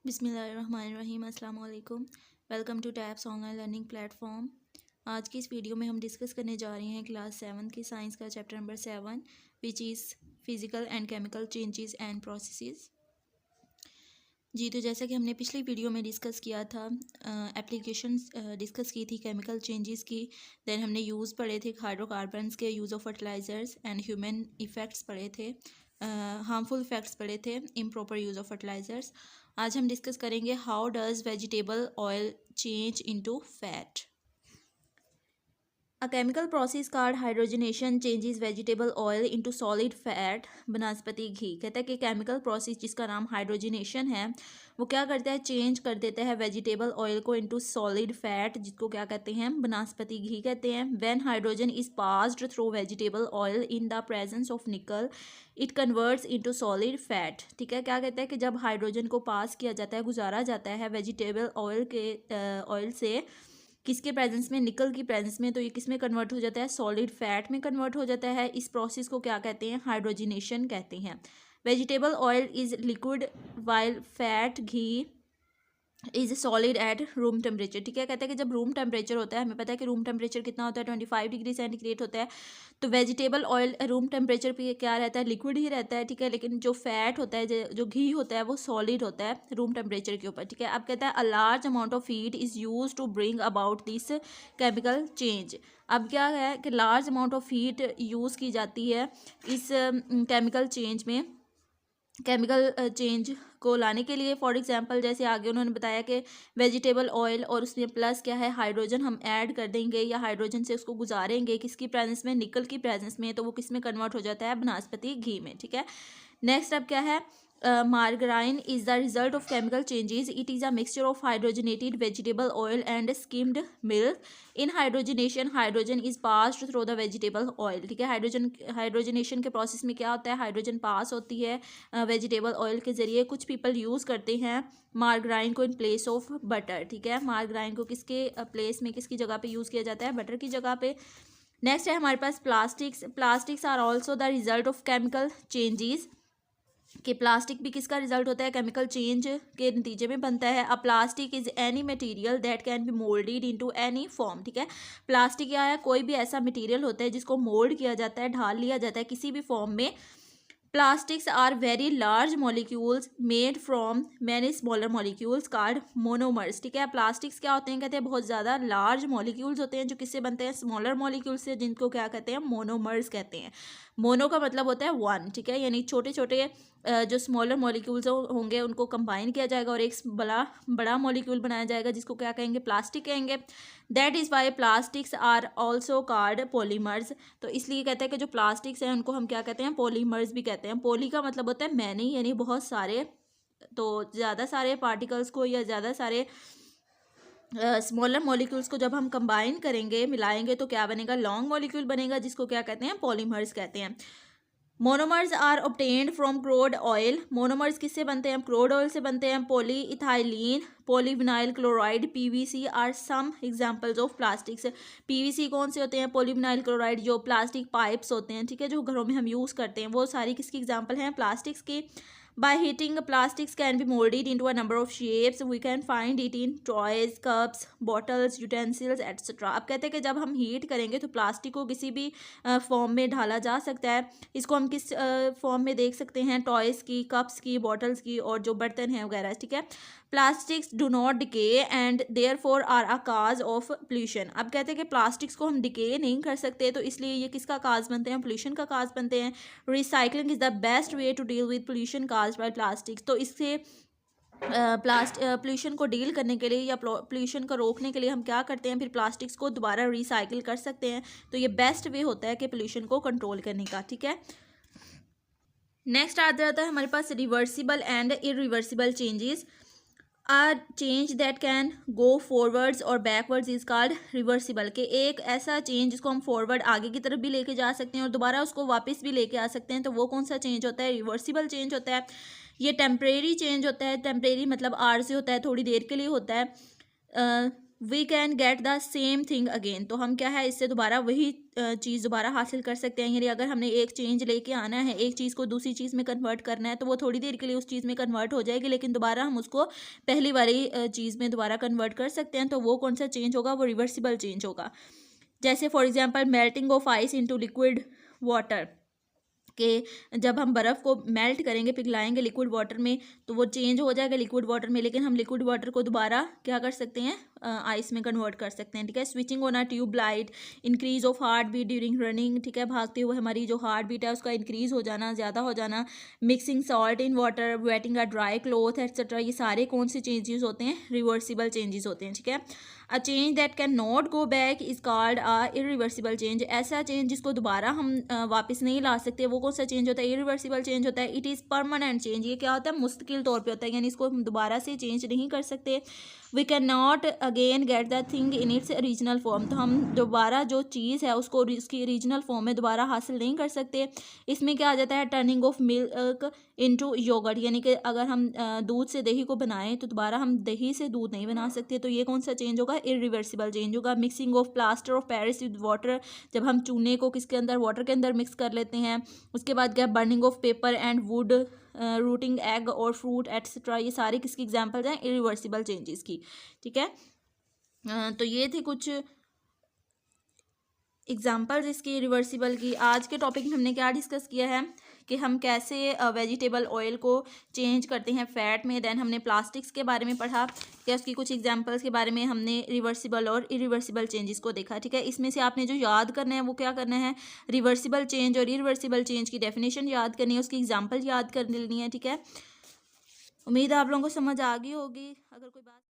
बिस्मिल्लाहिर्रहमानिर्रहीम अस्सलाम वालेकुम। Welcome to Tabs online learning platform. आज की इस वीडियो में हम डिस्कस करने जा रहे हैं क्लास 7 की साइंस का chapter number 7 which is physical and chemical changes and processes. जी, तो जैसा कि हमने पिछली वीडियो में डिस्कस किया था, एप्लीकेशंस डिस्कस की थी केमिकल चेंजेस की। देन हमने यूज़ पढ़े थे हाइड्रोकार्बन्स के, use of fertilisers and human effects पढ़े थे, हार्मफुल इफ़ेक्ट्स पढ़े थे, इम्प्रॉपर यूज़ ऑफ फर्टिलाइज़र्स। आज हम डिस्कस करेंगे how does vegetable oil change into fat. A chemical process called hydrogenation changes vegetable oil into solid fat बनस्पति घी। कहता है कि केमिकल प्रोसेस जिसका नाम हाइड्रोजनेशन है वो क्या करता है, चेंज कर देता है वेजिटेबल ऑयल को इनटू सॉलिड फैट, जिसको क्या कहते हैं, बनस्पति घी कहते हैं। When hydrogen is passed through vegetable oil in the presence of निकल it converts into solid fat. ठीक है, क्या कहता है कि जब हाइड्रोजन को पास किया जाता है, गुजारा जाता है वेजिटेबल ऑयल के ऑयल से किसके प्रेजेंस में, निकल की प्रेजेंस में, तो ये किस में कन्वर्ट हो जाता है, सॉलिड फैट में कन्वर्ट हो जाता है। इस प्रोसेस को क्या कहते हैं, हाइड्रोजिनेशन कहते हैं। Vegetable oil is liquid while fat ghee is solid at room temperature. ठीक है, कहते हैं कि जब रूम टेम्परेचर होता है, हमें पता है कि रूम टेम्परेचर कितना होता है, 25 डिग्री सेंटीग्रेड होता है। तो वेजिटेबल ऑयल रूम टेम्परेचर पे क्या रहता है, लिक्विड ही रहता है। ठीक है, लेकिन जो फैट होता है, जो घी होता है, वो सॉलिड होता है रूम टेम्परेचर के ऊपर। ठीक है, अब कहता है a large amount of heat is use to bring about this chemical change. अब क्या है कि large amount of heat use की जाती है इस केमिकल चेंज में, केमिकल चेंज को लाने के लिए। फॉर एग्जांपल जैसे आगे उन्होंने बताया कि वेजिटेबल ऑयल और उसमें प्लस क्या है, हाइड्रोजन हम ऐड कर देंगे या हाइड्रोजन से उसको गुजारेंगे किसकी प्रेजेंस में, निकल की प्रेजेंस में, तो वो किस में कन्वर्ट हो जाता है, बनस्पति घी में। ठीक है, नेक्स्ट अब क्या है, margarine is the result of chemical changes. It is a mixture of hydrogenated vegetable oil and skimmed milk. In hydrogenation, hydrogen is passed through the vegetable oil. ठीक है, हाइड्रोजनेशन के प्रोसेस में क्या होता है, हाइड्रोजन पास होती है वेजिटेबल ऑयल के ज़रिए। कुछ पीपल यूज़ करते हैं मार्गराइन को इन प्लेस ऑफ बटर। ठीक है, मार्गराइन को किसके प्लेस में, किसकी जगह पे यूज़ किया जाता है, बटर की जगह पे। नेक्स्ट है हमारे पास plastics are also the result of chemical changes. कि प्लास्टिक भी किसका रिजल्ट होता है, केमिकल चेंज के नतीजे में बनता है। अ plastic is any material that can be moulded into any form. ठीक है, प्लास्टिक क्या है, कोई भी ऐसा मटेरियल होता है जिसको मोल्ड किया जाता है, ढाल लिया जाता है किसी भी फॉर्म में। Plastics are very large molecules made from many smaller molecules called monomers. ठीक है, प्लास्टिक्स क्या होते हैं, कहते हैं बहुत ज़्यादा लार्ज मॉलिक्यूल्स होते हैं जो किससे बनते हैं, स्मॉलर मॉलिक्यूल्स से, जिनको क्या कहते हैं, मोनोमर्स कहते हैं। मोनो का मतलब होता है वन। ठीक है, यानी छोटे छोटे जो स्मॉलर मॉलिक्यूल्स होंगे उनको कंबाइन किया जाएगा और एक बड़ा मॉलिक्यूल बनाया जाएगा जिसको क्या कहेंगे, प्लास्टिक कहेंगे। That is why plastics are also called polymers. तो इसलिए कहते हैं कि जो प्लास्टिक्स हैं उनको हम क्या कहते हैं, पॉलीमर्स भी कहते हैं। पॉली का मतलब होता है मैनी, यानी बहुत सारे। तो ज़्यादा सारे पार्टिकल्स को या ज़्यादा सारे स्मॉलर मॉलिक्यूल्स को जब हम कंबाइन करेंगे, मिलाएंगे, तो क्या बनेगा, लॉन्ग मॉलिक्यूल बनेगा, जिसको क्या कहते हैं, पॉलीमर्स कहते हैं। Monomers are obtained from crude oil. Monomers किससे बनते हैं, क्रूड ऑयल से बनते हैं। Polyethylene, polyvinyl chloride, PVC are some examples of plastics. PVC कौन से होते हैं, पॉलीविनाइल क्लोराइड जो प्लास्टिक पाइप्स होते हैं, ठीक है, जो घरों में हम यूज़ करते हैं, वो सारी किसकी एग्जांपल हैं, प्लास्टिक्स की। By heating, plastics can be molded into a number of shapes. We can find it in toys, cups, bottles, utensils, etc. अब कहते हैं कि जब हम हीट करेंगे तो प्लास्टिक को किसी भी फॉर्म में ढाला जा सकता है। इसको हम किस फॉर्म में देख सकते हैं, टॉयज़ की, कप्स की, बॉटल्स की, और जो बर्तन हैं वगैरह। ठीक है, plastics do not decay and therefore are a cause of pollution. अब कहते हैं कि प्लास्टिक्स को हम डिके नहीं कर सकते, तो इसलिए ये किसका काज बनते हैं, पोल्यूशन का काज बनते हैं। Recycling is the best way to deal with pollution caused by plastics. तो इससे पोल्यूशन को डील करने के लिए या पोल्यूशन को रोकने के लिए हम क्या करते हैं, फिर प्लास्टिक्स को दोबारा रिसाइकिल कर सकते हैं। तो ये बेस्ट वे होता है कि पोल्यूशन को कंट्रोल करने का। ठीक है, नेक्स्ट आ जाता है हमारे पास reversible and irreversible changes. A change that can go forwards और बैकवर्ड्स इज कॉल्ड रिवर्सिबल। के एक ऐसा चेंज जिसको हम फॉरवर्ड आगे की तरफ भी लेके जा सकते हैं और दोबारा उसको वापस भी लेके आ सकते हैं, तो वो कौन सा चेंज होता है, रिवर्सिबल चेंज होता है। ये टेम्परेरी चेंज होता है। टेम्परेरी मतलब आर से होता है, थोड़ी देर के लिए होता है। We can get the same thing again. तो हम क्या है, इससे दोबारा वही चीज़ दोबारा हासिल कर सकते हैं। यानी अगर हमने एक चेंज लेके आना है, एक चीज़ को दूसरी चीज़ में कन्वर्ट करना है, तो वो थोड़ी देर के लिए उस चीज़ में कन्वर्ट हो जाएगी, लेकिन दोबारा हम उसको पहली वाली चीज़ में दोबारा कन्वर्ट कर सकते हैं। तो वो कौन सा चेंज होगा, वो रिवर्सिबल चेंज होगा। जैसे for example melting of ice into liquid water, कि जब हम बर्फ़ को मेल्ट करेंगे, पिघलाएंगे लिक्विड वाटर में, तो वो चेंज हो जाएगा लिक्विड वाटर में, लेकिन हम लिक्विड वाटर को दोबारा क्या कर सकते हैं, आइस में कन्वर्ट कर सकते हैं। ठीक है। Switching on a tube light, increase of heart beat during running. ठीक है, भागते हुए हमारी जो हार्ट बीट है उसका इंक्रीज हो जाना, ज़्यादा हो जाना। Mixing salt in water, waiting a dry cloth etcetera, ये सारे कौन से चेंजेस होते हैं, रिवर्सिबल चेंजेस होते हैं। ठीक है। A change that can not go back is called a irreversible change. ऐसा चेंज जिसको दोबारा हम वापस नहीं ला सकते, वो कौन सा चेंज होता है, इरिवर्सिबल चेंज होता है। इट इज़ परमानेंट चेंज, ये क्या होता है, मुस्तकिल तौर पे होता है, यानी इसको हम दोबारा से चेंज नहीं कर सकते। We can not again get that thing in its original form. तो हम दोबारा जो चीज़ है उसको उसकी ओरिजिनल फॉर्म में दोबारा हासिल नहीं कर सकते। इसमें क्या आ जाता है, turning of milk into yoghurt, यानी कि अगर हम दूध से दही को बनाएं तो दोबारा हम दही से दूध नहीं बना सकते। तो ये कौन सा चेंज होगा, इरिवर्सिबल चेंज होगा। Mixing of plaster of Paris with water, जब हम चूने को किसके अंदर, वाटर के अंदर मिक्स कर लेते हैं। उसके बाद क्या, burning of paper and would, routing egg और फ्रूट एट्सेट्रा, ये सारे किसकी एग्जाम्पल्स हैं, इरिवर्सिबल चेंजेस की। ठीक है। तो ये थे कुछ एग्जाम्पल्स इसकी रिवर्सिबल की। आज के टॉपिक में हमने क्या डिस्कस किया है कि हम कैसे वेजिटेबल ऑयल को चेंज करते हैं फ़ैट में। देन हमने प्लास्टिक्स के बारे में पढ़ा, कि उसकी कुछ एग्जांपल्स के बारे में हमने रिवर्सिबल और इरिवर्सिबल चेंजेस को देखा। ठीक है। इसमें से आपने जो याद करना है वो क्या करना है, रिवर्सिबल चेंज और इरिवर्सिबल चेंज की डेफिनेशन याद करनी है, उसकी एग्जाम्पल याद कर लेनी है। ठीक है। उम्मीद है आप लोगों को समझ आ गई होगी। अगर कोई बात